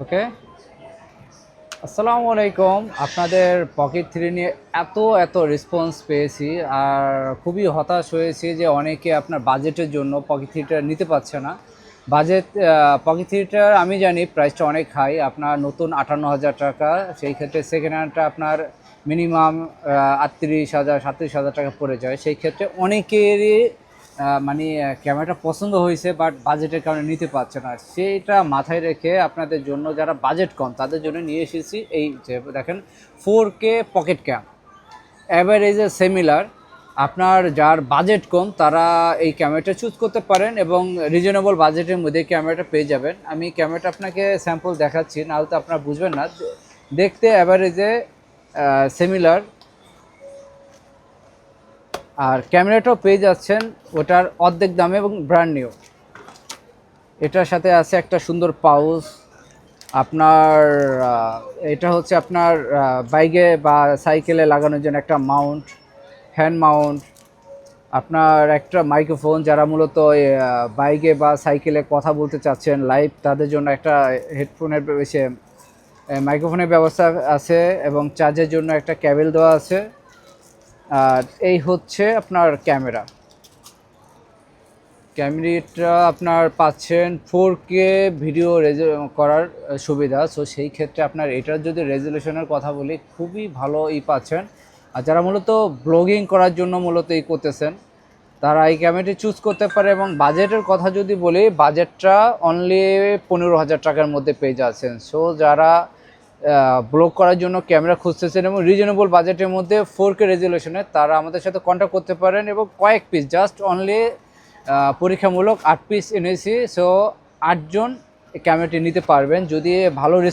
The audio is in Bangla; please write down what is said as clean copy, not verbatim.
ওকে। আসসালামু আলাইকুম। আপনাদের পকেট থ্রি নিয়ে এত এত রেসপন্স পেয়েছি, আর খুবই হতাশ হয়েছি যে অনেকে আপনার বাজেটের জন্য পকেট থ্রিটা নিতে পারছে না। বাজেট পকেট থ্রিটার আমি জানি প্রাইসটা অনেক হাই, আপনার নতুন 58,000 টাকা, সেই ক্ষেত্রে সেকেন্ড হ্যান্ডটা আপনার মিনিমাম 38,000 37,000 টাকা পড়ে যায়। সেই ক্ষেত্রে অনেকেরই মানে ক্যামেরাটা পছন্দ হয়েছে বাট বাজেটের কারণে নিতে পারছে না। সেইটা মাথায় রেখে আপনাদের জন্য যারা বাজেট কম তাদের জন্য নিয়ে এসেছি এই যে দেখেন 4K পকেট ক্যাম, অ্যাভারেজে সিমিলার। আপনার যার বাজেট কম তারা এই ক্যামেরাটা চুজ করতে পারেন এবং রিজনেবল বাজেটের মধ্যে ক্যামেরাটা পেয়ে যাবেন। আমি ক্যামেরাটা আপনাকে স্যাম্পল দেখাচ্ছি, নাহলে তো আপনারা বুঝবেন না। দেখতে অ্যাভারেজে সিমিলার, আর ক্যামেরাটাও পেয়ে যাচ্ছেন ওটার অর্ধেক দামে এবং ব্র্যান্ড নিউ। এটার সাথে আছে একটা সুন্দর পাউচ। আপনার এটা হচ্ছে আপনার বাইকে বা সাইকেলে লাগানোর জন্য একটা মাউন্ট, হ্যান্ড মাউন্ট। আপনার একটা মাইক্রোফোন, যারা মূলত বাইকে বা সাইকেলে কথা বলতে চাচ্ছেন লাইভ, তাদের জন্য একটা হেডফোনের বেশি মাইক্রোফোনের ব্যবস্থা আছে এবং চার্জের জন্য একটা ক্যাবেল দেওয়া আছে। আর এই হচ্ছে আপনার ক্যামেরা। ক্যামেরাটা আপনার পাচ্ছেন 4K ভিডিও করার সুবিধা। সো সেই ক্ষেত্রে আপনার এটার যদি রেজলিউশনের কথা বলি, খুবই ভালো পাচ্ছেন। আর যারা মূলত ব্লগিং করার জন্য মূলত করতেছেন, তারা এই ক্যামেরাটি চুজ করতে পারে। এবং বাজেটের কথা যদি বলি, বাজেটটা অনলি 15,000 টাকার মধ্যে পেয়ে যাচ্ছেন। সো যারা ব্লগ করার জন্য ক্যামেরা খুঁজতেছেন এবং রিজনেবল বাজেটের মধ্যে 4K রেজলিউশনে, তারা আমাদের সাথে কন্ট্যাক্ট করতে পারেন। এবং কয়েক পিস, জাস্ট অনলি পরীক্ষামূলক 8 পিস এনেছি। সো 8 জন ক্যামেরাটি নিতে পারবেন। যদি ভালো